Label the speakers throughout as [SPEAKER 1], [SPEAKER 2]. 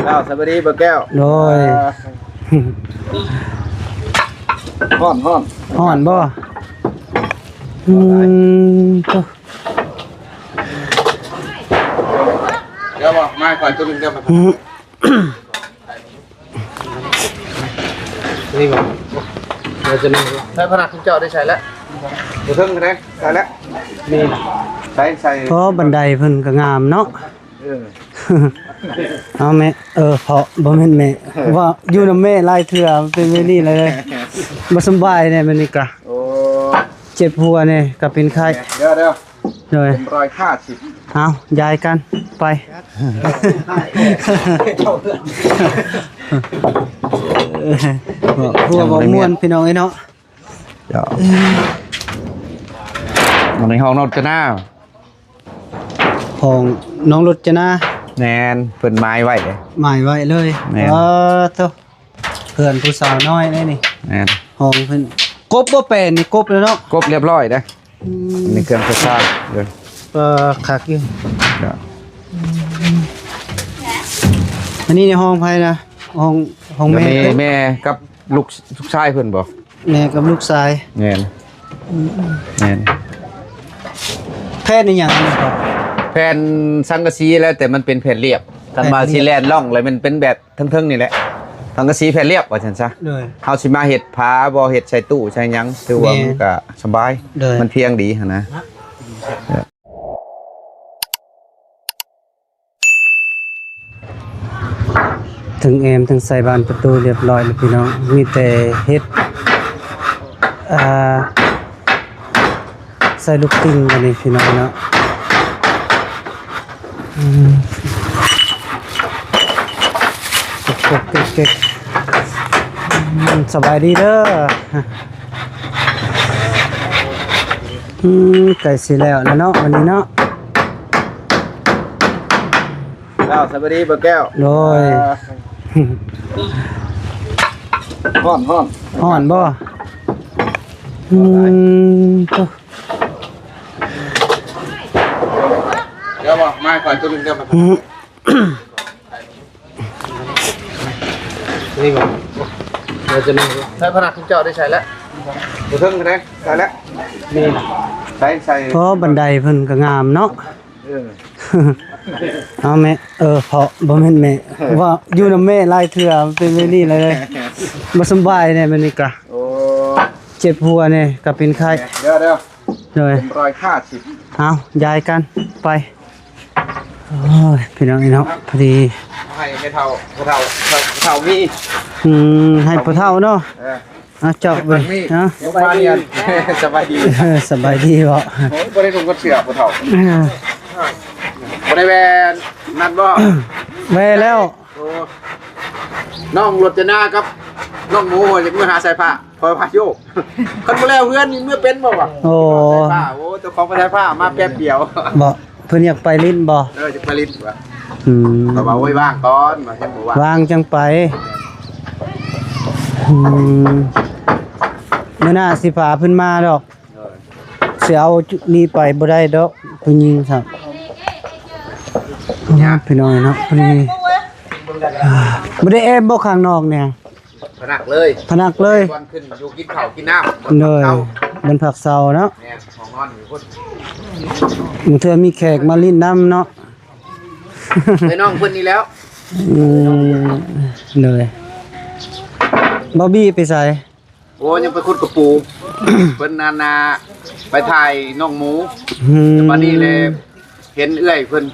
[SPEAKER 1] แล้วสวัสดีบ่แก้ว
[SPEAKER 2] โดย
[SPEAKER 1] ฮ้อน
[SPEAKER 2] ฮ้อนบ่ตัว
[SPEAKER 1] เดี๋ยวบ่มาก่อนตัวนึงเดี๋ยวมานี่บ่เราจะนั่งใช้พนักคุณเจ้าได้ใช้แล้วบ่ถึงได้ใช้แล้วนี่ใส่
[SPEAKER 2] เพราะบันไดเพิ่นก็งามเนาะเอาแม่เพราะบ่แม่นแม่ว่าอยู่นำแม่หลายเทื่อเป็นแบบนี้เลยบ่สบายเนี่ยมันนี่ก็
[SPEAKER 1] โอ้
[SPEAKER 2] เจ็บหัวเนี่ยก็เป็นไข้
[SPEAKER 1] เดี๋ยว
[SPEAKER 2] เลย
[SPEAKER 1] เป็นรอยค่าสิบ
[SPEAKER 2] เอาย้ายกันไปหัวบ่ม่วนพี่น้องเนาะ
[SPEAKER 1] เดี๋ยวในห้องนอนจะหน้า
[SPEAKER 2] ของน้องรจนา
[SPEAKER 1] แนนเพิ่นไม้ไว้เลย
[SPEAKER 2] หมายไว้เลยตัวเพื่อนผู้สาวน้อยได้นี่
[SPEAKER 1] แนน
[SPEAKER 2] ห้องเพิ่นกบบ่เป็นนี่กบแล้วเนาะ
[SPEAKER 1] กบเรียบร้อยนะนี่เครื่องไฟฟ้าเลย
[SPEAKER 2] คักอยู่อันนี้ในห้องไผนะห้องแม่
[SPEAKER 1] แม่กับลูกชายเพิ่นบ่
[SPEAKER 2] แม่กับลูกชาย
[SPEAKER 1] แนน
[SPEAKER 2] แพทย์นี่หยังนี่ครับ
[SPEAKER 1] แผ่นสังกะสีแล้วแต่มันเป็นแผ่นเรียบกันมาซีแลนด์ล่องเลยมันเป็นแบบทั้งๆนี่แหละสังกะสีแผ่นเรียบว่าซั่นซะเฮาสิมาเฮ็ดผาบ่เฮ็ดใส่ตู้ใส่หยังถือว่ามันก็สบายมันเพียงดีหั่นนะ
[SPEAKER 2] ถึงแอมถึงใส่บานประตูเรียบร้อยแล้วพี่น้องมีแต่เฮ็ดใส่ลูกติ้งกันนี่พี่น้องเนาะเก๊กสบายดีเด้อไก่สิแล้วเนาะวันนี้เนาะ
[SPEAKER 1] แล้วสวัสดีบ่แก้ว
[SPEAKER 2] โดย
[SPEAKER 1] ฮ้อน
[SPEAKER 2] บ่ตัว
[SPEAKER 1] เดี๋ยวบ่มาก่อนตัวนึงเดี๋ยวมานี่บ่เราจะนั่งใช้พนักคุณเจ้าได้ใช้แล้วบ่ถึงได้ใช้แล้วนี่ใส่
[SPEAKER 2] เพราะบันไดเพิ่นก็งามเนาะเอาแม่เพราะบ่แม่นแม่ว่าอยู่นำแม่หลายเทื่อเป็นแบบนี้เลยบ่สบายเนี่ยมันนี่ก็
[SPEAKER 1] โอ้
[SPEAKER 2] เจ็บหัวเนี่ยก็เป็นไข้
[SPEAKER 1] เดี๋ยวเลย
[SPEAKER 2] เป็น
[SPEAKER 1] รอยค่าสิบ
[SPEAKER 2] เอาย้ายกันไปโอ้ยพี่น้องเนาะพอดี
[SPEAKER 1] ให้เท่ามี
[SPEAKER 2] ให้พ่อเฒ่าเนาะเจาะไปนะ
[SPEAKER 1] สบายดี
[SPEAKER 2] สบายดีบ่
[SPEAKER 1] โอ้ยบ่ได้ลงกับเสือพ่อเฒ่าบ่ได้แวนนั่นบ่
[SPEAKER 2] แว่แล้ว
[SPEAKER 1] น้องรจนาครับน้องหมูจากเมื่อหาสายผ้าพอผ้าโยกคนบ่แล้วเพื่อนนี่เมื่อเป็นบ่วะ
[SPEAKER 2] โอ้
[SPEAKER 1] สายผ้าโอ้เจ้าของสายผ้ามาแป๊บเดียว
[SPEAKER 2] บ่เพิ่นอยากไปลิ้นบ่
[SPEAKER 1] จะไปลิ้นบ่ก็ว่าไว้ว่างก่อนมาจังบ่
[SPEAKER 2] ว่างจังไปมื้อหน้าสิพาเพิ่นมาดอกสิเอาจุดนี้ไปบ่ได้ดอกเพิ่นยิงครับพี่น้องเนาะเพิ่นบ่ได้แอบบ่ข้างนอกเนี่ย
[SPEAKER 1] ผนักเลยวันขึ้นอยู่กินข้าวกินน้ำ
[SPEAKER 2] เลยบนผักเซาเนาะ
[SPEAKER 1] เนี่ยของนอนอยู่พุ่น
[SPEAKER 2] เธอมีแขกมาลิ้นน้ำเนาะ
[SPEAKER 1] ไปน้องเพิ่นนี่แล้ว
[SPEAKER 2] เลยบอบบี้ไปใส่
[SPEAKER 1] โอ้ยังไปคุดกระปูเพิ่นนาไปถ่ายน้องหมูมานี่เลยเห็นเอื้อยเพิ่น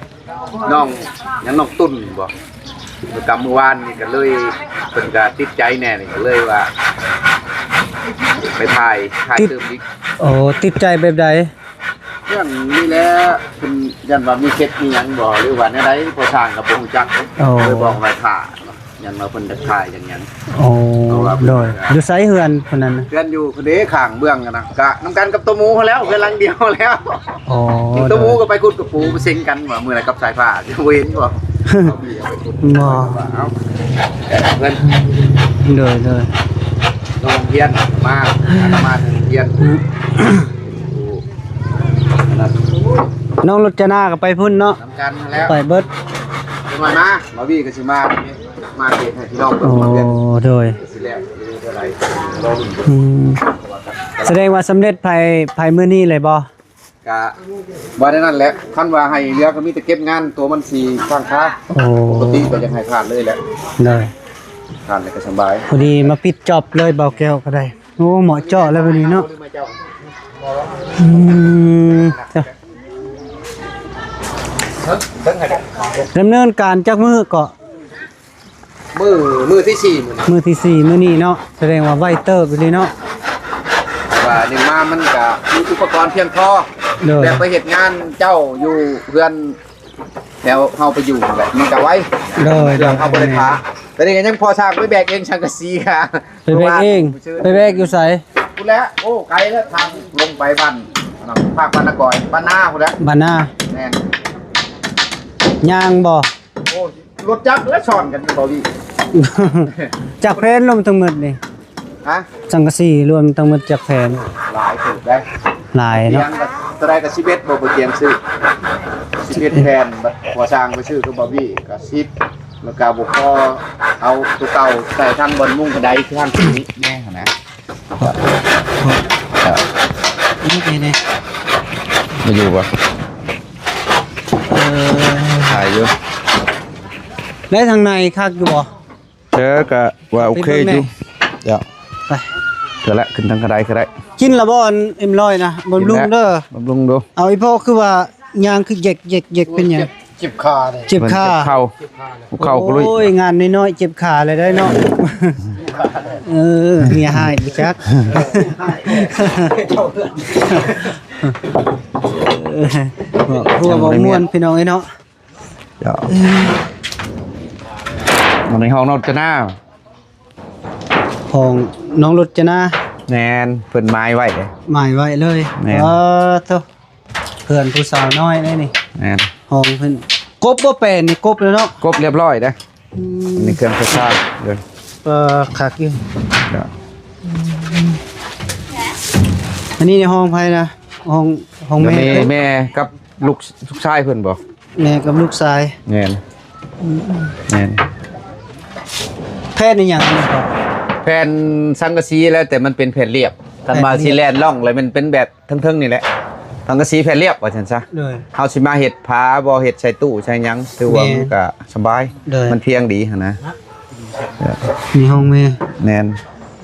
[SPEAKER 1] น้องยังน้องตุ้นบ่กำเมื่อวานนี่ก็เลยเพิ่นก็ติดใจแน่นี่ก็เลยว่าไปถ่ายเติมอีก
[SPEAKER 2] โอ้ติดใจแบบใด
[SPEAKER 1] เรื่องนี้แหละเพิ่นยันว่ามีเคล็ดมีหยังบ่หรือว่าแนวใดพอทางก็บ่ฮู้จักเลยบอกว่าถ่ายันมาเพิ่นจะถ่ายอย่างหยัง
[SPEAKER 2] โอ้โดยอยู่ไสเฮือนเพิ่นนั้น
[SPEAKER 1] เฮือนอยู่เด้ข้างเบื้องกันนะกะนำกันกับตัวหมูเขาแล้วเพิ่นลังเดียวแล้ว
[SPEAKER 2] อ๋อ
[SPEAKER 1] ตัวหมูก็ไปขุดกับปูไปเซ็งกันว่ามื้อไหนกับสายฟ้าจะเว้นบ่
[SPEAKER 2] บ่
[SPEAKER 1] เพิ่น
[SPEAKER 2] โดย
[SPEAKER 1] โรงเรียนมาถึงเรียน
[SPEAKER 2] น้องรจนาก็ไปพุ่นเนาะ
[SPEAKER 1] นำกันแล้ว
[SPEAKER 2] ไปเบิด
[SPEAKER 1] จะมามาวี่ก็สิมาเฮ็ดให้พี่น้องเบิ่
[SPEAKER 2] โอ้
[SPEAKER 1] งมาเฮ็ด
[SPEAKER 2] โดย
[SPEAKER 1] สิแล้วเท่าไหร่รอดู
[SPEAKER 2] อืมแสดงว่าสำเร็จภายมื้อนี้เลยบ่
[SPEAKER 1] ก็บ่ได้นั่นแหละคันว่าให้เรือก็มีแต่เก็บงานตัวมันสิข้างค้า
[SPEAKER 2] โอ้
[SPEAKER 1] ปกติก็ยังให้ผ่านเลยแหละ
[SPEAKER 2] เลย
[SPEAKER 1] ผ่านเลยก็สบาย
[SPEAKER 2] พอดีมาปิดจอบเลยเบาแก้วก็ได้โอ้เหมาะเจาะแล้ววันนี้เนาะอืมจ้ะดำเนินการจากมือก็
[SPEAKER 1] มือที่4มื้อนี้
[SPEAKER 2] มือที่สี่มื้อนี้เนาะแสดงว่าไวเตอร์ไปเลยเนาะ
[SPEAKER 1] ว่าหนึ่งมามันก็มีอุปกรณ์เพียงพอ
[SPEAKER 2] เด้อ
[SPEAKER 1] แบบไปเฮ็ดงานเจ้าอยู่เพื่อนแล้วเฮาไปอยู่นั่นแหละมันก็ไว้
[SPEAKER 2] โดย
[SPEAKER 1] เรื่องเฮาบ่ได้ท้าแต่นี่ก็ยังพอสร้างไปแบกเองช่างกะสีค่ะ
[SPEAKER 2] ไปแบกเองไปแบกอยู่ไส
[SPEAKER 1] พูดแล้วโอ้ไกลแล้วทางลงไปบ้านภาคบ้านนกอยบ้านนาพูดแล้ว
[SPEAKER 2] บ้านนา
[SPEAKER 1] แม่น
[SPEAKER 2] ย่างบ่
[SPEAKER 1] โอ้รถจักรและซ่อนกันบ่พี่
[SPEAKER 2] จากแผนรวมทั้งหมดนี่
[SPEAKER 1] ฮะ
[SPEAKER 2] สังกะสีรวมทั้งหมดจากแผน
[SPEAKER 1] หลายถูกได้
[SPEAKER 2] หลาย
[SPEAKER 1] เตีย
[SPEAKER 2] เนาะ
[SPEAKER 1] งก็ตะไดก็11บ่เตียงซื้อ11แผ่นบัดพอสร้างไปซื้อก็บ่พี่ก็10แล้วก็บ่พอเอาตัวเก่าใส่ทางบนมุ้งกระไดที่ทางนี้แน่นะ
[SPEAKER 2] นี่นี่
[SPEAKER 1] มาอยู่ปะ ถ่ายอยู่
[SPEAKER 2] และทางในคักอยู่บ่
[SPEAKER 1] เจอก็ว่าโอเคอยู่เดี๋ยว
[SPEAKER 2] ไป
[SPEAKER 1] เดี๋ยวละขึ้นทางกระไดก็ได้
[SPEAKER 2] กินละบ่อนเอ็มร้อยนะบำรุงเด้อบ
[SPEAKER 1] ำรุงดู
[SPEAKER 2] เอาอีพ่อคือว่ายางคือเหย็กเป็นหยัง
[SPEAKER 1] เจ็บขาเลย
[SPEAKER 2] เจ็บขา
[SPEAKER 1] เข่าเข่าก็ลุย
[SPEAKER 2] โอ้ยงานน้อยๆเจ็บขาเลยได้เนาะเออเมียหายบ่จักหัวบ่ม่วนพี่น้องเอ้ยเนาะ
[SPEAKER 1] เดี๋ยวมันในห้องนอนจะหน้า
[SPEAKER 2] ของน้องรจนา
[SPEAKER 1] แนนเพิ่นไม้ไว้เลย
[SPEAKER 2] หมายไว้เลย
[SPEAKER 1] แม่น
[SPEAKER 2] โตเพื่อนผู้สาวน้อยได้นี่
[SPEAKER 1] แนน
[SPEAKER 2] ห้องเพิ่นกบบ่เป็นนี่กบแล้วเนาะ
[SPEAKER 1] กบเรียบร้อยนะในเครื่องไฟฟ้าเลย
[SPEAKER 2] คักอยู่
[SPEAKER 1] เดี๋ยว
[SPEAKER 2] อันนี้ในห้องไผนะห้องแม่
[SPEAKER 1] แม่กับลูกชายเพิ่นบ่
[SPEAKER 2] แม่กับลูกชาย
[SPEAKER 1] แนนแนน
[SPEAKER 2] แพทย์นี่หยังนี่ครับ
[SPEAKER 1] แผ่นสังกะสีแล้วแต่มันเป็นแผ่นเรียบกันมาซีแลนล่องเลยมันเป็นแบบเทิงๆนี่แหละสังกะสีแผ่นเรียบว่าซั่นซะ
[SPEAKER 2] เลย
[SPEAKER 1] เฮาสิมาเฮ็ดผาบ่เฮ็ดใส่ตู้ใส่หยังถือว่ามันก็สบาย
[SPEAKER 2] เลย
[SPEAKER 1] มันเพียงดีหั่นนะ
[SPEAKER 2] มีห้องแม่
[SPEAKER 1] แน่น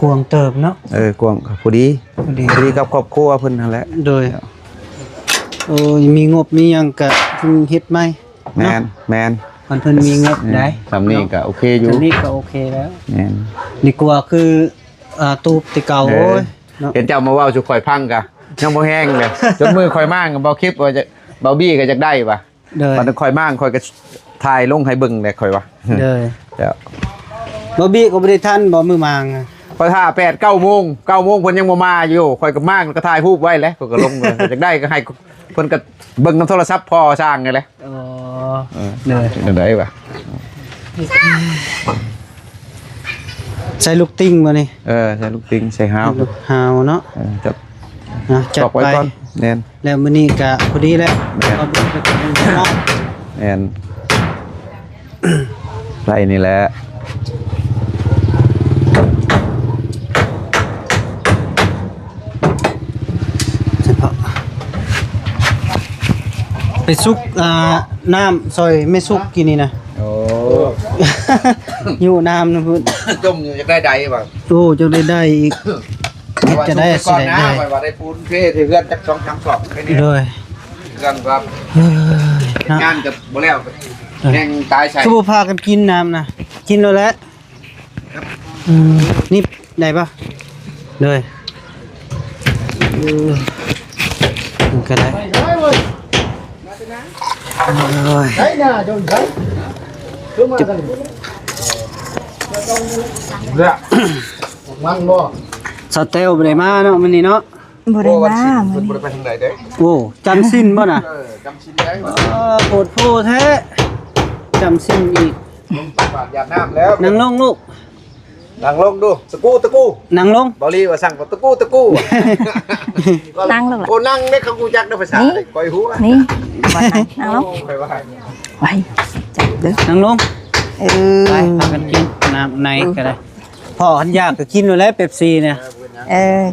[SPEAKER 2] กวางเติบเนาะ
[SPEAKER 1] กวางพอดี
[SPEAKER 2] พอดี
[SPEAKER 1] พอดีกับครอบครัวเพิ่นนั่นแหละ
[SPEAKER 2] โดยโอ้ยมีงบมีหยังก็เพิ่นเฮ็ดไหม
[SPEAKER 1] แม่นแม่น
[SPEAKER 2] มันเพิ่นมีงบได้
[SPEAKER 1] สำนี้ก็โอเคอยู่
[SPEAKER 2] อันนี้ก็โอเคแล้ว
[SPEAKER 1] แม่น
[SPEAKER 2] ดีกว่าคือตูบที่เก่าโอ้ยเนาะ
[SPEAKER 1] เห็นเจ้ามาเว้าสุข่อยพังกะยังบ่แห้งเลยจนมือข่อยมั่างกับเบาคลิปว่าจะเบาบี้ก็จะได้ป่ะ
[SPEAKER 2] เลย
[SPEAKER 1] ตอนนั้นข่อยมั่างข่อยก็ถ่ายลงให้เบิ่งแหละข่อยว่า
[SPEAKER 2] เลย
[SPEAKER 1] แล้ว
[SPEAKER 2] บ่บี้ก็บ่ได้ทันบ่มือมางอะ
[SPEAKER 1] พอท่า8 9โมงเพิ่นยังบ่มาอยู่ข่อยก็มั่างก็ถ่ายรูปไว้แล้วข่อยก็ลงเลยอยากได้ก็ให้เพิ่นก็เบิ่งนำโทรศัพท์พอสร้างไงแหละ
[SPEAKER 2] อ๋อเลย
[SPEAKER 1] เป็นได้ป่ะ
[SPEAKER 2] ใส่ลูกติ้งบ่นี่
[SPEAKER 1] ใส่ลูกติงใส่ฮาว
[SPEAKER 2] ลูกหาวเนาะ
[SPEAKER 1] จับ
[SPEAKER 2] จัด
[SPEAKER 1] ไว้
[SPEAKER 2] ไป
[SPEAKER 1] ก่อนแน่น
[SPEAKER 2] แล้วมื้อนี้ก็พอดีแล้ว
[SPEAKER 1] แม่น
[SPEAKER 2] เอาไปกินเนาะ
[SPEAKER 1] แน่นไรนี่แหละ
[SPEAKER 2] เฉพาะไปซุกน้ำซอยไม่ซุกกินนี่นะ
[SPEAKER 1] โอ้
[SPEAKER 2] อยู่น้ำนะพุ่น
[SPEAKER 1] จมอยู่จะได้ใดป่ะ
[SPEAKER 2] โอ้จะได้อีกจะได้
[SPEAKER 1] ก่
[SPEAKER 2] สิ
[SPEAKER 1] อนนะ
[SPEAKER 2] ได้
[SPEAKER 1] ว่าได้ปูนเทเทือนจัก2 3 2แค่นี้
[SPEAKER 2] เลย
[SPEAKER 1] เทือนครับ
[SPEAKER 2] เฮ้ยนะ
[SPEAKER 1] งานกับบ่แล้วแห่งตายใส่
[SPEAKER 2] คือบ่พากันกินน้ำนะกินแล้วแหละนี่ได้ปะเลยมันก็ได้โอ้ย
[SPEAKER 3] ใช่น่ะจนใช่คือมากันเนี่ยมันบ่
[SPEAKER 2] สเตลบ่ได้มาเนาะมื้อนี้เนาะ
[SPEAKER 4] บ่ได้มา
[SPEAKER 1] เพิ่
[SPEAKER 4] มื้อน
[SPEAKER 1] บ่
[SPEAKER 4] นี้
[SPEAKER 1] ได้ไปทางใดเด้
[SPEAKER 2] โอ้จำสิ้นบ่น่ะ
[SPEAKER 1] จำชิ้นได้
[SPEAKER 2] โปวดโพแท้จำสิ้นอีก
[SPEAKER 1] ลงบาดหยาดน้ำแล้ว
[SPEAKER 2] นั่งลงลูก
[SPEAKER 1] นั่งลงดูตะกู
[SPEAKER 2] นั่งลง
[SPEAKER 1] บอลีว่าสั่งตะกู
[SPEAKER 4] นั่งลงล่ะ
[SPEAKER 1] โอ้นั่งเด้เขากูจักได้ภาษาเลยก้อยหัว
[SPEAKER 4] นี่บ่นั่งนั่งลง
[SPEAKER 1] ไปว่า
[SPEAKER 4] ไว้ใจ เด้อ
[SPEAKER 2] นั่งลง
[SPEAKER 4] เอ
[SPEAKER 2] ไป
[SPEAKER 4] อ
[SPEAKER 2] พากันกินน้ำในก็ได้พ่อขันอยากก็กินอยู่แล้วเป๊ปซี่เนี่ย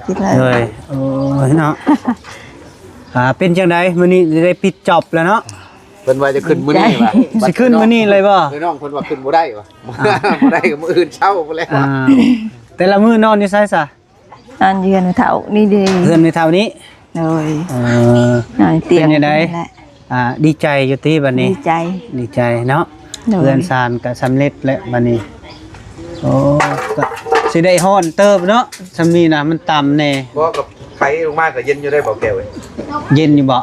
[SPEAKER 4] คิดเลย
[SPEAKER 2] เลยโอ้ยเนาะเป็นจังไดมื้อนี้ได้ปิดจอบแล้วเนาะ
[SPEAKER 1] เพิ่นว่าจะขึ้นมื้อนี้ว่ะ
[SPEAKER 2] สิขึ้นมื้อนี้เลยบ่
[SPEAKER 1] พี่น้องเพิ่นว่าขึ้นบ่ได้ว่ะบ่ได้ก็มื้ออื่นเช้าพุ่นแหล้ว
[SPEAKER 2] แต่ละมื้อนอนอยู่ไสซะ
[SPEAKER 4] นอนยืนเท่านี่ดี
[SPEAKER 2] เพื่อนในเท่านี้
[SPEAKER 4] เลย
[SPEAKER 2] เออน
[SPEAKER 4] อนเตียง
[SPEAKER 2] เป็นยังไง
[SPEAKER 4] แหละ
[SPEAKER 2] ดีใจอยู่ที่บัดนี้
[SPEAKER 4] ดีใจ
[SPEAKER 2] ดีใจเนาะ
[SPEAKER 4] โดย
[SPEAKER 2] เพื่อนซานก็สำเร็จแล้วบัดนี้โอ้ก็สิได้ฮ้อนเติบเนาะซำนี้น่ะมันต่ำแน่
[SPEAKER 1] เพราะกับไข่ลงมาก็เย็นอยู่ได้บ่แก้วเว้ย
[SPEAKER 2] เย็นอยู่บ่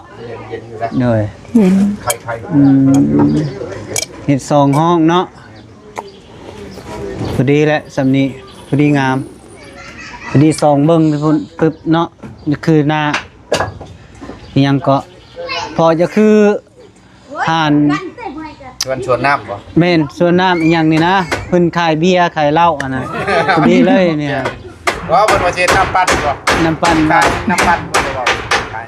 [SPEAKER 1] เย็นอยู่ได้
[SPEAKER 2] โดย
[SPEAKER 4] เย็น
[SPEAKER 1] ไข่
[SPEAKER 2] อืมเฮ็ด2ห้องเนาะพอดีแหละซำนี้พอดีงามพอดี2เบิ่งพุ่นปึ๊บเนาะนี่คือหน้าอิหยังก็พอจะคือห่าน
[SPEAKER 1] มันชวนน้ำบ่
[SPEAKER 2] เมนส่วนน้ำอีกอย่างนี่นะเพิ่นขายเบียร์ขายเหล้าอันนั้นพอดีเลยเนี่ย
[SPEAKER 1] ว่าเพิ่นว่าสิน้ำปั่นบ่
[SPEAKER 2] น้ำปั่น
[SPEAKER 1] ขายน้ำปั่นบ่ได้บ่ขาย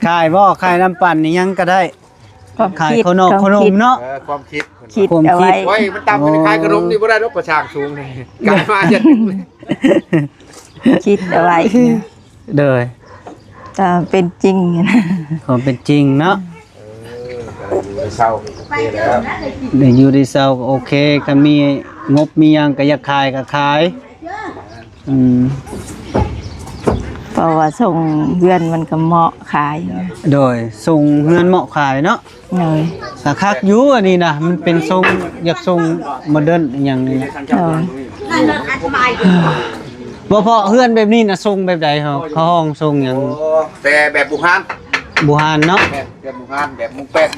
[SPEAKER 2] ขายบ่ขายน้ำปั่นนี่ยังก็ได้
[SPEAKER 4] ความ
[SPEAKER 2] ขาย
[SPEAKER 4] คิด
[SPEAKER 2] ขนม
[SPEAKER 4] ความ
[SPEAKER 2] ขนม
[SPEAKER 4] คิด
[SPEAKER 2] เนาะ
[SPEAKER 1] ความคิด
[SPEAKER 4] คิด
[SPEAKER 2] ความ
[SPEAKER 4] เอาไว้
[SPEAKER 2] คิด
[SPEAKER 1] โอ้ยมันต่ำเป็นขายขนมนี่บ่ได้ดอกประชางสูงนี่กลายมาจะ
[SPEAKER 4] คิดเอาไว้
[SPEAKER 2] เด้อ
[SPEAKER 4] แต่เป็นจริงนะ
[SPEAKER 2] ความเป็นจริงเนาะ
[SPEAKER 1] เศร้าโอเคแล้ว
[SPEAKER 2] ได้อยู่ได้เซาก็โอเคก็มีงบมีหยังก็อยากขายก็ขายอืม
[SPEAKER 4] เพราะว่าส่งเพื่อนมันก็เหมาะขาย
[SPEAKER 2] โดยส่งเฮือนเหมาะขายเนาะ
[SPEAKER 4] เลย
[SPEAKER 2] ก็คักอยู่อันนี้นะมันเป็นทรงอยากทรงโมเดิร์นอหย่างนี้นะ
[SPEAKER 4] เลย
[SPEAKER 2] บ่พอเฮือนแบบนี้น่ะทรงแบบใดครับเขาห้องทรงหยัง
[SPEAKER 1] แต่แบบบุหาน
[SPEAKER 2] บูฮานเนาะ
[SPEAKER 1] แบบบุหานแบบมุงเป็ด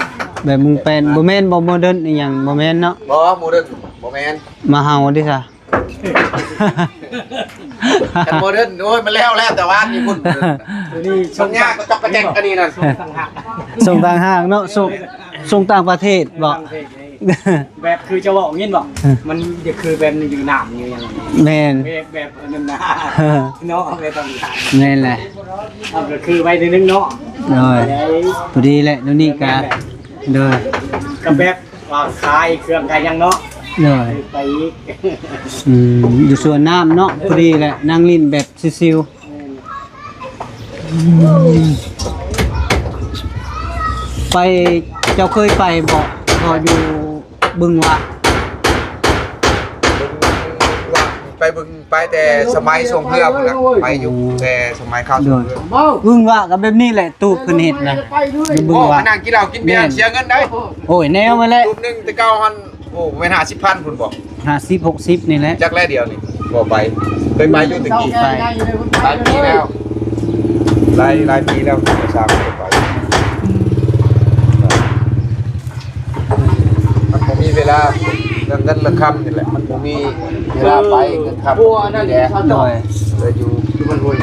[SPEAKER 2] แบบมึงเป็นบ่แม่นบ่โมเดิร์นอีหยังบ่แม่นเนาะ
[SPEAKER 1] บ่โมเดิร์นบ่แม่น
[SPEAKER 2] มาเฮาดิซะ
[SPEAKER 1] กันโมเดิร์นโอ้ยมันแล้วแต่ว่านี่คุณนี่ชงยากก็จอกกระแจกอันนี้น่ะ
[SPEAKER 2] ส่งต่างหากเนาะส่งต่างประเทศบ่
[SPEAKER 3] แบบคือจะบอกงี้บอกมันจะคือแบบอยู่หนามอยู่อย่าง
[SPEAKER 2] แม่น
[SPEAKER 3] แบบนั่นนะเนาะแบบต่าง
[SPEAKER 2] แม่นแหละ
[SPEAKER 3] ๆก็คือไปนึงเนาะ
[SPEAKER 2] โดยพอดีแหละเดี๋ยวนี้ก็โดย
[SPEAKER 3] กับแบบว่าขายเครื่องขายยังเนาะ
[SPEAKER 2] โดย
[SPEAKER 3] ไปอีก
[SPEAKER 2] อยู่สวนน้ำเนาะพอดีแหละนั่งลิ้นแบบซิวๆไปเจ้าเคยไปบ่พออยู่บึงหวะ
[SPEAKER 1] ไปบึงไปแต่สมัยทรงเรือพุ่นน่ะไปอยู่แต่สมัยข้าวทรงเรือ
[SPEAKER 2] บึงหวะก็แบบนี้แหละตูบเพิ่นเฮ็ดนะอยู่บึง
[SPEAKER 1] โอ้
[SPEAKER 2] หวะ
[SPEAKER 1] มานั่งกินเหล้ากินเบียร์เสียเงินได้
[SPEAKER 2] โอ้ยแนวมาแล้ว
[SPEAKER 1] รูปนึงแต่เก่าหันโอ้แม่น50,000พุ่นบ่
[SPEAKER 2] 50 60นี่แหละ
[SPEAKER 1] จักแลเดียวนี่บ่ไปเคยไปอยู่ตะกี้
[SPEAKER 2] ไป
[SPEAKER 1] หลายปีแล้วหลายปีแล้วประชาชนไปมันบ่มีเวลาเรื่องเงินเรื่องคำนี่แหละมันบ่มีเวลาไปเงินคำนี่แหละ
[SPEAKER 2] โดย
[SPEAKER 1] เลยอยู่ที่มันรวย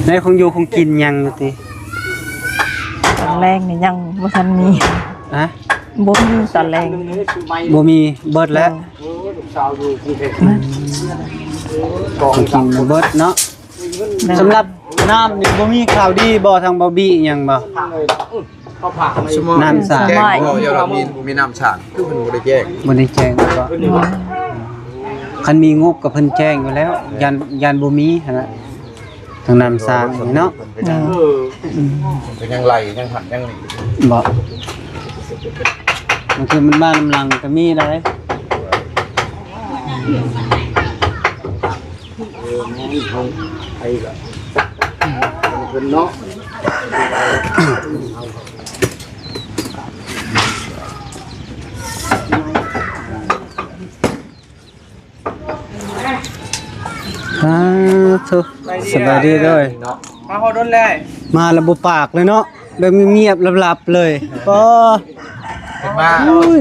[SPEAKER 2] ในของอยู่ของกินยังอยู่ติ
[SPEAKER 4] ตอนแรกนี่ยังบ่ทันมี
[SPEAKER 2] ฮะ
[SPEAKER 4] บ่มีตอนแรก
[SPEAKER 2] บ่มีเบิดแล้ว
[SPEAKER 3] สาวอยู่กรุงเทพ
[SPEAKER 2] ของกินเบิดเนาะสำหรับน้ำนี่บ่มีข่าวดีบ่ทางบ่บี้อิหยังบ่
[SPEAKER 3] เขาผ่า
[SPEAKER 2] น้ำสาด
[SPEAKER 1] แจ้งบ่เดี๋ยวเรามีน้ำฉางคือมันบ่ได้แจ้ง
[SPEAKER 2] บ่ได้แจ้งก็คันมีงบก็เพิ่นแจ้งอยู่แล้วยันบ่มีหั่นน่ะทางน้ำสร้างนี่เนาะ
[SPEAKER 1] เป็นยังไหลยังหันยังหนี
[SPEAKER 2] บ่มันคือมันบ้านน้ำลังก็มีได้
[SPEAKER 3] ไอ้ก็เป็นเนาะ
[SPEAKER 2] ทุสบายดีเด้อ
[SPEAKER 3] มาพอดนเลย
[SPEAKER 2] มาระบบปากเลยเนาะแบบเงียบๆลับๆเลยก็
[SPEAKER 1] เป็นมา
[SPEAKER 2] อุ้ย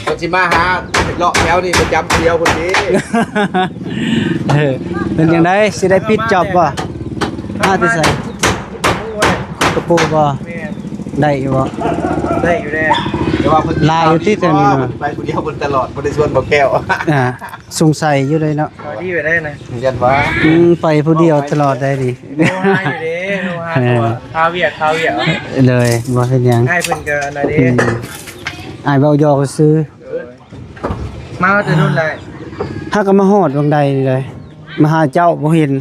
[SPEAKER 1] คนที่มาหาเลาะแถวนี่ประจำเดียวคนนี้
[SPEAKER 2] เป็นยังไงสิได้ปิดจอบบ่มาที่ใส่กระปูบ่ได้อยู่บ่
[SPEAKER 3] ได้อยู่แน่
[SPEAKER 1] แต่ว่าเพิ่น
[SPEAKER 2] ลายอยู่ที่แถวนี้เนอะ
[SPEAKER 1] ไปคนเดียวคนตลอดบ่ได้ชวนบ่แก้ว
[SPEAKER 2] สงสัยอยู่เลยเนาะ
[SPEAKER 3] ดีไปได้นะ
[SPEAKER 1] ยันว่า
[SPEAKER 2] ไปผู้เดียวตลอดได้ดิ
[SPEAKER 3] โลให้อยู่เด้โลให้ตัวคาเวียร์
[SPEAKER 2] เลยบ่เป็นหยัง
[SPEAKER 3] ให้เพิ่นก็อันนั้นเด้
[SPEAKER 2] อืม อ้ายเว้ายอกซื้อ
[SPEAKER 3] มาจะนู่นเลย
[SPEAKER 2] ถ้าก็มาฮอดวังใดนี่เลยมาหาเจ้าบ่เห็น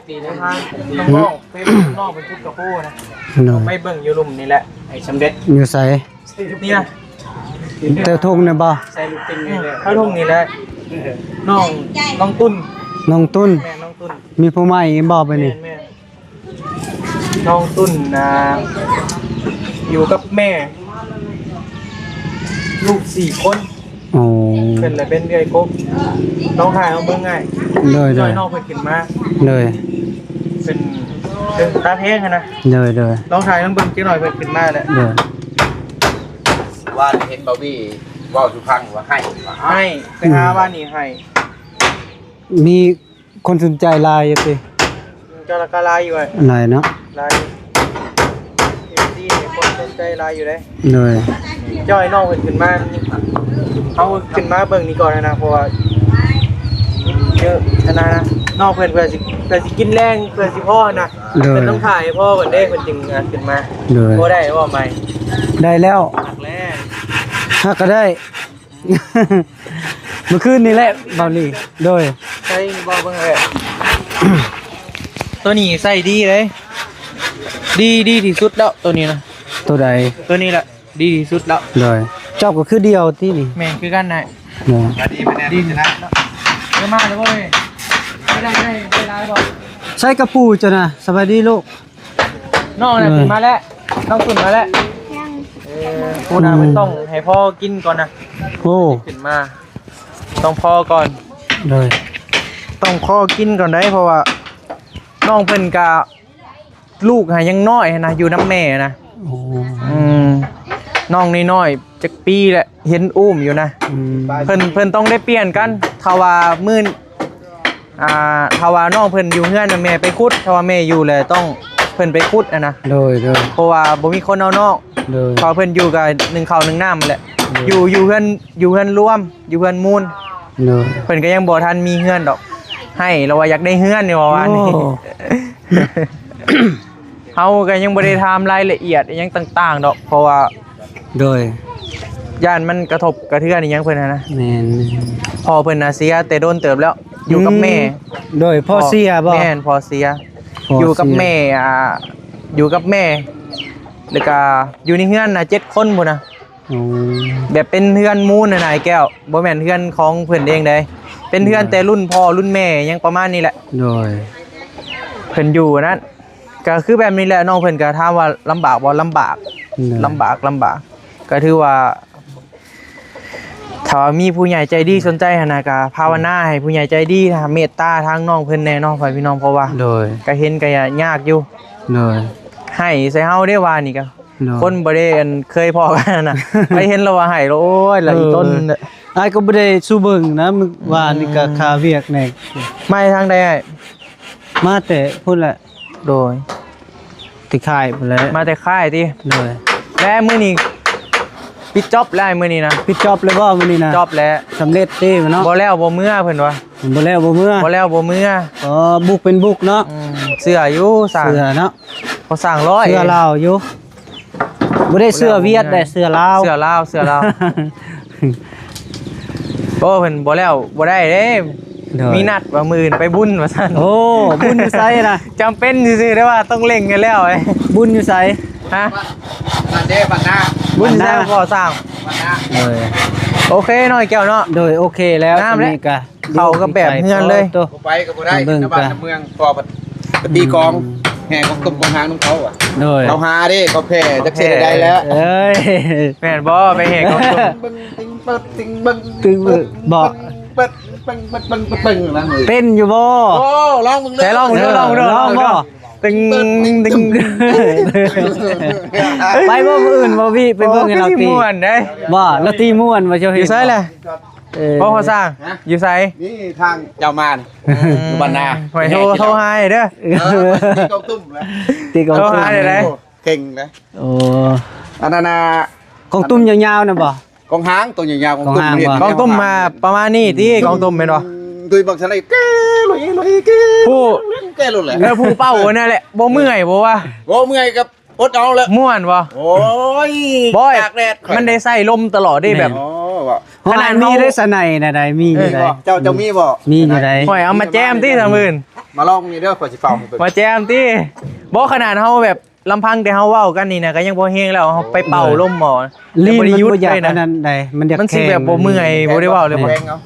[SPEAKER 3] ตีนะทางน้องๆไปเบิ่งน้องเป็นชุดกระโปรงนะ
[SPEAKER 2] เนาะ
[SPEAKER 3] ไปเบิ่งอยู่ลุ่มนี่แหละไอ้สำเร็จ
[SPEAKER 2] อยู่ไส
[SPEAKER 3] นี่นะ
[SPEAKER 2] เตอทงเนี่ยบ่
[SPEAKER 3] ใส่ลูกติงนี่เลยเข้าทุ่งนี่แหละน้องตุ้น
[SPEAKER 2] น้องตุ้น
[SPEAKER 3] แม่น้องตุ้น
[SPEAKER 2] มีผู้ใหม่บ่ไปนี่
[SPEAKER 3] แม่น้องตุ้นอยู่กับแม่ ลูก4 คน
[SPEAKER 2] โอ้
[SPEAKER 3] เป็นอะไรเป็นเรื่อยกบน้องถ่ายเอาเบิ่งง่าย
[SPEAKER 2] เลย
[SPEAKER 3] น้อยน้องเพิ่นขึ้นมา
[SPEAKER 2] เลย
[SPEAKER 3] เป็นตาเพงนะ
[SPEAKER 2] เลยเลย
[SPEAKER 3] น้องถ่ายน้องเบิ่งจังหน่อยเพิ่นขึ้นมาแหละ
[SPEAKER 2] เลย
[SPEAKER 1] ว่าเห็นบาวี่เว้าสุพังว่าให้ว่า
[SPEAKER 3] ให้ไปหาว่านี่ให้
[SPEAKER 2] มีคนสนใจลายอยู่ติ
[SPEAKER 3] เจ้าละกะลายอยู่ไอ้
[SPEAKER 2] หน่อยเนาะ
[SPEAKER 3] ลายดีเนี่ยคนสนใจลายอยู่เลย
[SPEAKER 2] เลย
[SPEAKER 3] จ้อยน้องเพิ่นขึ้นมาเอาขึ้นมาเบิ่งนี่ก่อนนะเพราะว่าเยอะนะน้องเพิ่นเพื่อสิกินแรงเพื่อสิพ่อนะ
[SPEAKER 2] เลย
[SPEAKER 3] เพิ่นต้องถ่ายให้พ่อเพิ่นได้เพิ่นจึงขึ้นมา
[SPEAKER 2] เลย
[SPEAKER 3] บ่ได้ว่าใหม่
[SPEAKER 2] ได้แล้ว
[SPEAKER 3] หักแรก
[SPEAKER 2] ถ้าก็ได้ เมื่อคืนนี่แหละเบาหลีโดย
[SPEAKER 3] ใส่บ่เบิ่งเลย ตัวนี้ใส่ดีเลยดีที่สุดแล้วตัวนี้นะ
[SPEAKER 2] ตัวใด
[SPEAKER 3] ตัวนี้แหละดีที่สุดแล้ว
[SPEAKER 2] โดยเจ้าก็คือเดียวที่นี่
[SPEAKER 3] แม่งคือกันนาย
[SPEAKER 2] เนาะ
[SPEAKER 1] มาดีไปแน่ดีนะ
[SPEAKER 3] เยอะมากเลยพ่อเลยไม่ได้ร้ายบอก
[SPEAKER 2] ใช้กระปูจ้ะนะสบายดีลูก
[SPEAKER 3] น้องเนี่ยขึ้นมาแล้วต้องขึ้นมาแล้วพูดนะมันต้องให้พ่อกินก่อนนะ
[SPEAKER 2] โอ้
[SPEAKER 3] ขึ้นมา ต้องพ่อก่อน
[SPEAKER 2] โดย
[SPEAKER 3] ต้องพ่อกินก่อนได้เพราะว่าน้องเพิ่นกะลูกหายังน้อยนะอยู่น้ำแม่นะ
[SPEAKER 2] โอ้
[SPEAKER 3] น้องน้อยๆจักปีแหละเห็นอุ้มอยู่นะ
[SPEAKER 2] อืม
[SPEAKER 3] เพิ่นต้องได้เปลี่ยนกันถ้าว่ามื้อถ้าว่าน้องเพิ่นอยู่เฮือนน่ะแม่ไปขุดถ้าว่าแม่อยู่เลยต้องเพิ่นไปขุดนะ
[SPEAKER 2] โดยโดย
[SPEAKER 3] เพราะว่าบ่มีคนเอานอก
[SPEAKER 2] โดย
[SPEAKER 3] พอเพิ่นอยู่กับ1ข้าว1น้ำนั่นแหละอยู่เฮือนรวมอยู่เฮือนมูล
[SPEAKER 2] โดย
[SPEAKER 3] เพิ่นก็ยังบ่ทันมีเฮือนดอก ให้เราว่าอยากได้เฮือนนี่ว่าว่านี่
[SPEAKER 2] โอ้
[SPEAKER 3] เฮาก็ยังบ่ได้ถามรายละเอียดอิหยังต่างๆดอกเพราะว่า
[SPEAKER 2] โดย
[SPEAKER 3] ย่านมันกระทบกระเทือนอิหยังเพิ่นนะ
[SPEAKER 2] แม่น
[SPEAKER 3] พอเพิ่นน่ะเสียแต่โดนเติบแล้ว อยู่กับแม่
[SPEAKER 2] โดยพ่อเสียบ่
[SPEAKER 3] แม่นพอเสีย
[SPEAKER 2] พ่อ
[SPEAKER 3] อยู่กับ
[SPEAKER 2] เสีย
[SPEAKER 3] แม่อยู่กับแม่แล้วก็อยู่ในเฮือนน่ะ7 คนพุ่นน่ะ
[SPEAKER 2] โอ้
[SPEAKER 3] แบบเป็นเฮือนมูลน่ะนายแก้วบ่แม่นเฮือนของเพิ่นเองเด้เป็นเฮือนแต่รุ่นพ่อรุ่นแม่ยังประมาณนี้แหละ
[SPEAKER 2] โดย
[SPEAKER 3] เพิ่นอยู่นั่นก็คือแบบนี้แหละน้องเพิ่นก็ถามว่าลำบากบ่ลำบาก ลำบากก็ถือว่าถ้าว่ามีผู้ใหญ่ใจดีสนใจหั่นน่ะก็ภาวนาให้ผู้ใหญ่ใจดีนะเมตตาทางน้องเพิ่นแน่น้องฝ่ายพี่น้องเพราะว่า
[SPEAKER 2] โดย
[SPEAKER 3] ก็เห็นก็ยากอยู่
[SPEAKER 2] โดย
[SPEAKER 3] ให้ใส่เฮาได้ว่านี่ก็
[SPEAKER 2] โดย
[SPEAKER 3] คนบ่ได้อันเคยพอกันน่ะ ไปเห็นแล้วว่าให้แล้วโอ้ยละอีต้น
[SPEAKER 2] อ้ายก็บ่ได้สู้เบิ่งนะมึงว่านี่ก็คาเวียกแน่
[SPEAKER 3] ไม่ทางใดอ้าย
[SPEAKER 2] มาแต่พุ่นแหละ
[SPEAKER 3] โดย
[SPEAKER 2] ที่ค่ายพุ่นแหละ
[SPEAKER 3] มาแต่ค่ายติ
[SPEAKER 2] โดย
[SPEAKER 3] และมื้อนี้ปิดจอบแล้วมื้อนี้นะ
[SPEAKER 2] พี่จอบเลยบ่มื้อนี้นะ
[SPEAKER 3] จอบแล้ว
[SPEAKER 2] สำเร็จติเนาะ
[SPEAKER 3] บ่แล้วบ่เมื่อเพิ่นว่า
[SPEAKER 2] บ่แล้วบ่เมื่อ
[SPEAKER 3] บ่แล้วบ่เมื่อ
[SPEAKER 2] อ๋อบุกเป็นบุกเนาะ
[SPEAKER 3] เสื้ออยู่สั่ง
[SPEAKER 2] เสื้อเนาะ
[SPEAKER 3] เขาสั่งร้อย
[SPEAKER 2] เสื้อลาวอยู่บ่ได้เสื้อเวียดได้เสื้อลาว
[SPEAKER 3] เสื้อลาวโอ้เพิ่นบ่แล้วบ่ได้เด้
[SPEAKER 2] โดย
[SPEAKER 3] มีนัดว่ามื้ออื่นไปบุญว่าซั่น
[SPEAKER 2] โอ้บุญอยู่ไสนะ
[SPEAKER 3] จำเป็นซื่อๆได้ว่าต้องเล่งกันแล้วไอ้
[SPEAKER 2] บุญอยู่ไส
[SPEAKER 3] ฮะ
[SPEAKER 1] นั่นเด้บัดหน้า
[SPEAKER 3] บุญ
[SPEAKER 2] วันห
[SPEAKER 3] แล้
[SPEAKER 2] น้า
[SPEAKER 3] วก็สร้าง
[SPEAKER 1] บัดหน้า
[SPEAKER 2] โดย
[SPEAKER 3] โอเคหน่อยแก้วเนาะ
[SPEAKER 2] โดยโอเคแล้ว
[SPEAKER 3] น้ำแล้ว
[SPEAKER 2] นี่ก็
[SPEAKER 3] เข้ากับแบบเฮือนเลย
[SPEAKER 2] โต
[SPEAKER 1] บ่ไปก็บ่ได้ในบ้านในเมืองพอปตีกองแห่ของตุ้มกองหางของเขาอ่ะ
[SPEAKER 2] โดย
[SPEAKER 1] เขาหาดิเขาแพ้จักเสียได้แล้ว
[SPEAKER 2] เอ้ย
[SPEAKER 3] แม่นบ่ไปเฮกเอาตัว
[SPEAKER 1] บึ้งติงเปิดติงบึ้ง
[SPEAKER 2] ตึงบ่
[SPEAKER 1] เปิดบึ้งนั่นเลย
[SPEAKER 2] เป็นอยู่บ่
[SPEAKER 1] โอ้ลองมึง
[SPEAKER 3] แต่ลองดู
[SPEAKER 2] ลองบ่
[SPEAKER 3] ตึงตึง
[SPEAKER 2] ไปบ่มื้ออื่นบ่พี่ไปเบิ่งให้เรา
[SPEAKER 3] โอ้
[SPEAKER 2] ตี
[SPEAKER 3] ม่วนเด้
[SPEAKER 2] บ่เราตีม่วนบ่เจ้า
[SPEAKER 3] อ
[SPEAKER 2] เฮ็ด
[SPEAKER 3] ยู่ไสแหละ
[SPEAKER 2] เออ
[SPEAKER 3] บ่พอสร้างอยู่ไส
[SPEAKER 1] นี่ทางเจ้ามานอยู่บ้านนา
[SPEAKER 3] ไว้โทรหาให้เด้อ
[SPEAKER 1] ตีกองตุ้มแล้ว
[SPEAKER 2] ตีกอง
[SPEAKER 3] โทร
[SPEAKER 2] ตุ้ม
[SPEAKER 3] หาได้ไหน
[SPEAKER 1] เก่งนะ
[SPEAKER 2] โอ้
[SPEAKER 1] อันนั้น
[SPEAKER 2] กองตุ้มยาวๆน่ะบ่
[SPEAKER 1] กองหางตัวยาวๆกองตุ้ม
[SPEAKER 3] กองต้มมาประมาณนี้ที่กองต้มเป็นบ่
[SPEAKER 1] ตุยบังฉันไอ้แก่ลุยแก่
[SPEAKER 3] ผู้
[SPEAKER 1] แก่ลุยแหละ
[SPEAKER 3] ผู้เป้านั่นแหละบ่เมื่อยบ่ว่า
[SPEAKER 1] โอ้เมื่อยกับ อดเอาเลย
[SPEAKER 3] ม่วนบ่
[SPEAKER 1] โอ้ย
[SPEAKER 3] บอย
[SPEAKER 1] ตากแดด
[SPEAKER 3] มันได้ใส่ลมตลอดได้แบบ
[SPEAKER 1] โอ้ว่ะ
[SPEAKER 2] ขนาดมีได้สนัยนะใดมีอยู่ใด
[SPEAKER 1] เจ้ามีบ่
[SPEAKER 2] มีอยู่ใด
[SPEAKER 3] หอยเอามาแจมที่ทำมื่น
[SPEAKER 1] มาลองนี่เด้อขอสิเป่าให้เบิ่ง
[SPEAKER 3] มาแจมที่บ่ขนาดเฮาแบบลำพังแต่เฮาเว้ากันนี่นะก็ยังบ่เฮงแล้วเฮาไปเป่าลมหมอ
[SPEAKER 2] ลีน
[SPEAKER 3] บ่
[SPEAKER 2] มัน
[SPEAKER 3] ได้ยุด
[SPEAKER 2] บ่อยาก
[SPEAKER 3] เลย
[SPEAKER 2] อั
[SPEAKER 3] นะ
[SPEAKER 2] นนั้นใดมันอยาก
[SPEAKER 3] มันสิแบบบ่เมื่อยบ่ได้เว้าเลยบ่
[SPEAKER 1] แพงเอา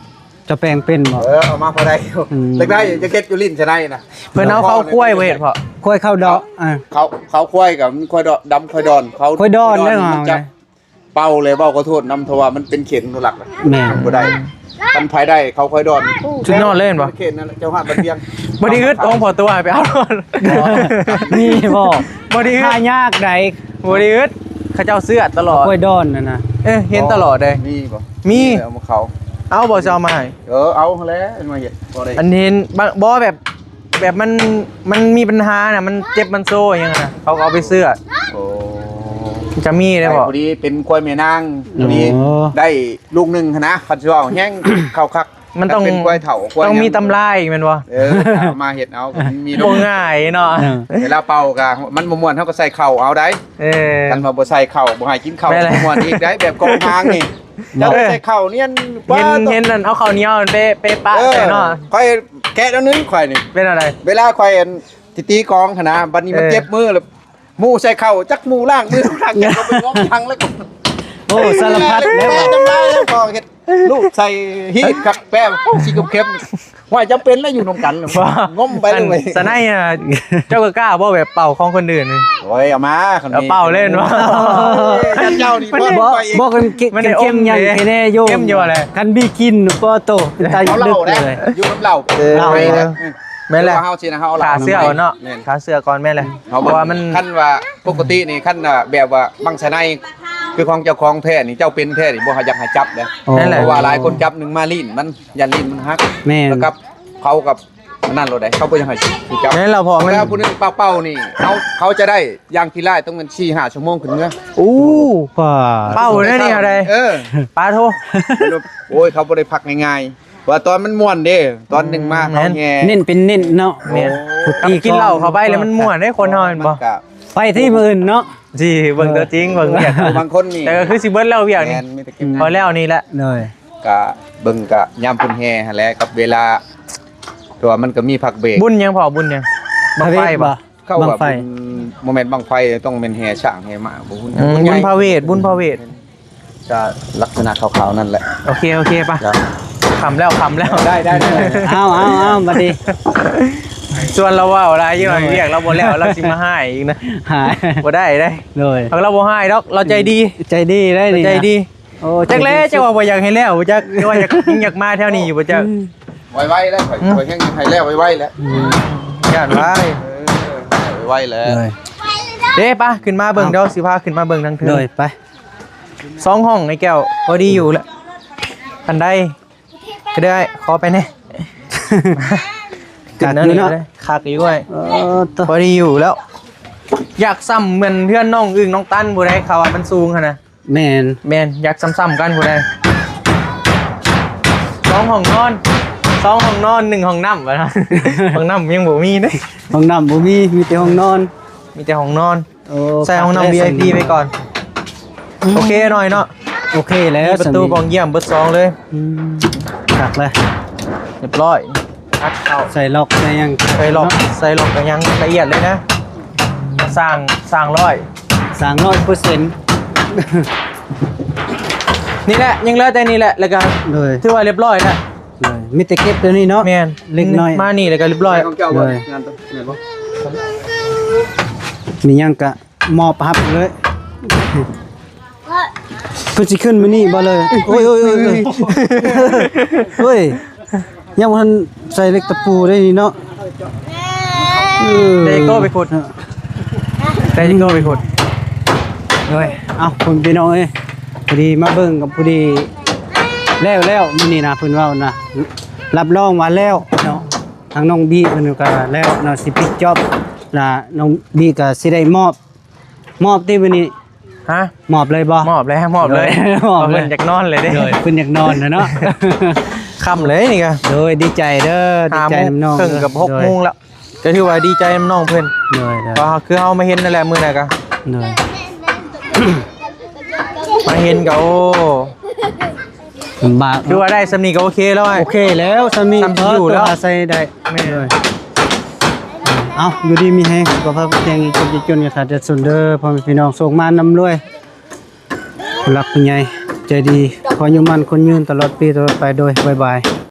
[SPEAKER 2] จะแปลงเป็นบ่
[SPEAKER 1] เอามาพอได้จักได้จะเก็ดอยู่ลิ้นใช่ได้นะ
[SPEAKER 3] เพิ่นเอาเข้ากล้วยไว้เฮ็ดเพาะ
[SPEAKER 2] ค่อยเข้าดอก
[SPEAKER 1] เขาควายกับควายดำควายดอนเขา
[SPEAKER 2] ค่อยดอนได้เหรอ
[SPEAKER 1] มันจะเป่าเลยเป่าขอโทษนำเพราะว่ามันเป็นเข็นตัวหลัก
[SPEAKER 2] แม่
[SPEAKER 1] บ่ได้กันภายได้เขาควายดอน
[SPEAKER 3] ชุดนอนเล่นบ่
[SPEAKER 1] เข็นนั่นแหละเจ้าหาดบันเบียง
[SPEAKER 3] บ่ได้อึดองพอตัวไปเอานอน
[SPEAKER 2] มีบ่
[SPEAKER 3] บ่ได้อึด
[SPEAKER 2] หายากใด
[SPEAKER 3] บ่ได้อึดเขาเจ้าเสื้อตลอด
[SPEAKER 2] ค่อยดอนนั่นน่ะ
[SPEAKER 3] เห็นตลอดเลย
[SPEAKER 1] มีบ่
[SPEAKER 3] มี
[SPEAKER 1] เอามาเขา
[SPEAKER 3] เอาบ่จะเอามาให้
[SPEAKER 1] เอาแล้วมาเห็ดบ่ได้
[SPEAKER 3] อันเห็นบ่แบบมันมีปัญหาน่ะมันเจ็บมันโซ่อยังไงนะเขาก็เอาไปเสื้อ
[SPEAKER 1] โอ้
[SPEAKER 3] จะมีได้บ่
[SPEAKER 1] พอดีเป็นควายแม่นางพอดีได้ลูกหนึงนะคันสิว่าแห้งเข้าคัก
[SPEAKER 3] มันต้อง
[SPEAKER 1] เป็นควายเฒ่าควาย
[SPEAKER 3] ต้องมีตำราอีกแม่นบ่
[SPEAKER 1] เอามาเห็ดเอามี
[SPEAKER 3] บ่ง่ายเนาะ
[SPEAKER 1] เวลาเป่ากะมันบ่ม่วนเฮาก็ใส่เข่าเอาได้ กันมาบ่ใส่เข่าบ่ให้กินเข่า
[SPEAKER 3] ไม่เลย
[SPEAKER 1] ม่วนอีกได้แบบกองทางนี่เจ้าใส่เข่าเนี่ย
[SPEAKER 3] เห็นนั่นเอาข้าวเหนียวไปปะใส่เนาะ
[SPEAKER 1] ค่อยแกะแล้วนึงค่อยนี่
[SPEAKER 3] เป็นอะไร
[SPEAKER 1] เวลาค่อยตีกองขนาดบัดนี้มันเจ็บมือแล้วหมู่ใส่เข่าจักหมู่ล่างมือล่างจักก็ไปง้อมทางแล้วก็
[SPEAKER 2] โอ้สารพัดแล้ว
[SPEAKER 1] จำได้แล้วพอเฮ็ดลูกใส่ฮีดครับแป้งสิกับเข็มว่าจำเป็นแล้วอยู่นำกันงมไปเลย
[SPEAKER 3] สนายน่ะเจ้าก็กล้าบ่แบบเป่าของคนอื่นนี่
[SPEAKER 1] โอ้ยเอามาคน
[SPEAKER 3] เอา
[SPEAKER 1] นี้
[SPEAKER 3] เป่าเล่นวะ
[SPEAKER 1] เจ้านี่
[SPEAKER 2] บ่กัน
[SPEAKER 3] มันได้
[SPEAKER 2] เข้มๆยัง
[SPEAKER 3] อม
[SPEAKER 2] แค่แน่โย
[SPEAKER 3] เข้มอยู่อะไร
[SPEAKER 2] คันบีกินก็โตตาย
[SPEAKER 1] เอา
[SPEAKER 2] ลึ
[SPEAKER 1] เหล้าก ได้
[SPEAKER 2] เลย
[SPEAKER 1] อยู่น้ำเหล้า
[SPEAKER 3] เหล้า
[SPEAKER 1] ไปนะ
[SPEAKER 3] แม่นแหละ
[SPEAKER 1] เฮาสินะเฮา
[SPEAKER 3] ขาเสื้อเอาเนาะ
[SPEAKER 1] แม่น
[SPEAKER 3] ขาเสื้อก่อนแม่นเลย
[SPEAKER 1] เพราะ
[SPEAKER 3] เพราะว่ามัน
[SPEAKER 1] ขั้นว่าปกตินี่ขั้นแบบว่าบังสะในคือของเจ้าของแท้นี่เจ้าเป็นแท้นี่บ่อยากให้จับเลย
[SPEAKER 3] นั่นแห
[SPEAKER 1] เพ
[SPEAKER 3] ละ
[SPEAKER 1] ราะว่าหลายคนจับหนึงมาลิ้นมันยันลิ้นมันหัก
[SPEAKER 2] แม่น
[SPEAKER 1] แล้วกับเขากับนั่นโลดได้เขาบ่อยากให้จับ
[SPEAKER 3] นั่นเราพอมัน
[SPEAKER 1] แล้วผู้นึงเป้านี่เขาจะได้อย่างที่ไล่ต้องเป็น4-5 ชั่วโมงขึ้นเนื้อ
[SPEAKER 3] อู้
[SPEAKER 2] ป่า
[SPEAKER 3] เป้าเนี่ยนี่อะไร ปลาโท
[SPEAKER 1] โอ้ยเขาบ่ได้พักง่ายๆว่าตอนมันม่วนเด้ตอนหนึงมาเขาแง่
[SPEAKER 2] เน้นเป็นเน้นเนาะ
[SPEAKER 3] แม่น
[SPEAKER 2] ผู้ตี
[SPEAKER 3] กินเหล้าเข้าไปแล้วมันม่วนได้คนเฮาเห็นบ่
[SPEAKER 1] ก็
[SPEAKER 2] ไปที่มื้ออื่นเนาะ
[SPEAKER 3] สิเบิ่งตัวจริงเบิ่งอยาก
[SPEAKER 1] บางคนนี่
[SPEAKER 3] แต่ก็คือสิเบิดแล้วเวียกนี่
[SPEAKER 1] แม่นมีแต่เก็บ
[SPEAKER 3] พอแล้วนี่แหละ
[SPEAKER 2] เลย
[SPEAKER 1] ก็เบิ่งก็ยามเพิ่นแห่หั่นแหละกับเวลาตัวมันก็มีพักเบรก
[SPEAKER 3] บุญยังพอบุญยังบังไฟบ่
[SPEAKER 1] เข้า
[SPEAKER 2] บัง
[SPEAKER 1] ว่า
[SPEAKER 2] ไฟ
[SPEAKER 1] โมเมนต์บังไฟต้องเป็นแห่ช่างแห่หมาบ่หุ้น
[SPEAKER 3] บุญพระเวทบุญพระเวท
[SPEAKER 1] จะลักษณะขาวๆนั่นแหละ
[SPEAKER 3] โอเคป่ะ
[SPEAKER 1] ครับ
[SPEAKER 3] ขำแล้ว
[SPEAKER 1] ได้
[SPEAKER 2] เอาบัดนี้
[SPEAKER 3] ส่วนเราว่าอะไรยังไงเรียกเราบ่แล้วเราสิมาให้อีกนะ
[SPEAKER 2] หาย
[SPEAKER 3] บ่ได้ได้
[SPEAKER 2] เลย
[SPEAKER 3] เราบ่ให้ดอกเราใจดี
[SPEAKER 2] ใจดีได้นี่นะ
[SPEAKER 3] ใจดี
[SPEAKER 2] โอ้
[SPEAKER 3] จักแล้วจักว่าบ่อยากให้แล้วบ่จักว่าอยากยังอยากมาแถวนี้อยู่บ่จัก
[SPEAKER 1] ไวๆแล้วข่อยแห้งไทยแล้วไวๆแล้ว
[SPEAKER 3] ย่านว่า
[SPEAKER 1] ไวๆแล้ว
[SPEAKER 2] เลย
[SPEAKER 3] เด้ป่ะขึ้นมาเบิ่งเดี๋ยวสิพาขึ้นมาเบิ่งทางเทิง
[SPEAKER 2] เลยไป
[SPEAKER 3] 2ห้องในแก้วพอดีอยู่แล้วคันใดก็ได้ขอไปแน่ขึ้นนั่นนี่เลยคักอยู่ไว้
[SPEAKER 2] ตัว
[SPEAKER 3] พอดีอยู่แล้ว อยากซ้ำเหมือนเพื่อนน้องอึ่งน้องตั้นผู้ใดเขาว่ามันสูงขนาด
[SPEAKER 2] แม่น
[SPEAKER 3] แมนอยากซ้ำๆกันผู้ใด2ห้องนอน2ห้องนอน1ห้องน้ำวะนะ ห้องน้ำยังบ่มีเด้
[SPEAKER 2] ห้องน้ำบ่มีแต่ห้องนอน
[SPEAKER 3] มีแต่ห้องนอน
[SPEAKER 2] โอ้
[SPEAKER 3] ใส่ห้องน้ำ VIP ไปก่อนโอเคหน่อยเนาะ
[SPEAKER 2] โอเคแล้ว
[SPEAKER 3] มีประตูกองเยี่ยมเบิด2เลย
[SPEAKER 2] หักเลย
[SPEAKER 3] เรียบร้อยอัดเข้า
[SPEAKER 2] ใส่ล็อกใส่ยัง
[SPEAKER 3] ใส่ล็อกกันยังละเอียดเลยนะสร้างร้อย
[SPEAKER 2] 300%
[SPEAKER 3] นี่แหละยังเหลือแต่นี่แหละแล้วก็
[SPEAKER 2] เลย
[SPEAKER 3] ถือว่าเรียบร้อยแล้ว
[SPEAKER 2] เลยมีแต่เก็บตัวนี้เนาะ
[SPEAKER 3] แม่น
[SPEAKER 2] เล็กน้อย
[SPEAKER 3] มานี่แล้วก็เรียบร้อย
[SPEAKER 1] ของเจ้าบ่งานตัวเนี่ยบ่
[SPEAKER 2] มียังกะมอบพับเลยเพิ่นสิขึ้นมานี่บ่เลยโอ้ยเฮ้ยยังบ่ทันใส่เหล็กตะปูได้นี่เนาะ
[SPEAKER 3] เดโก้ไปขุดแต่ยิงโก้ไปขุด
[SPEAKER 2] เลยเอ้าคุณพี่น้องเอ้ยพอดีมาเบิ่งกับพอดีแล้วมื้อนี้นะเพิ่นเว้านะรับรองว่าแล้วเนาะทางน้องบีเพิ่นก็แล้วเนาะสิปิดจอบน่ะน้องบีก็สิได้มอบที่มื้อนี้
[SPEAKER 3] ฮะ
[SPEAKER 2] มอบเลยบ่
[SPEAKER 3] มอบเลยมอบเลย
[SPEAKER 2] มอบเลย
[SPEAKER 3] เพิ่นอยากนอนเลยเด้
[SPEAKER 2] เลยเพิ่นอยากนอนนะเนาะ
[SPEAKER 3] ค่ำเลยนี่ก็
[SPEAKER 2] โดยดีใจเด้อดีใจน้ำน้อง
[SPEAKER 3] ครึ่งกับ6 โมงแล้วก็ถือว่าดีใจน้ำน้องเพิ่น
[SPEAKER 2] เลย
[SPEAKER 3] ก็คือเฮามาเห็นนั่นแหละมื้อนั้นก็
[SPEAKER 2] เลย
[SPEAKER 3] มาเห็นก็โอ้
[SPEAKER 2] ลำบาก
[SPEAKER 3] คือว่าได้สำนีก็โอเคแล้วไอ้
[SPEAKER 2] โอเคแล้วสามี
[SPEAKER 3] ทำที่อยู่แล้ว
[SPEAKER 2] อาศัยได้
[SPEAKER 3] แม่
[SPEAKER 2] เลยเอาอยู่ดีมีแฮงสุขภาพแข็งแรงจนอย่าขาดจะสุนเด้อพ่อแม่พี่น้องส่งมานำรวยผู้รักผู้ใหญ่ใจดีขออยู่มั่นคนยืนตลอดปีตลอดไปโดยบ๊ายบาย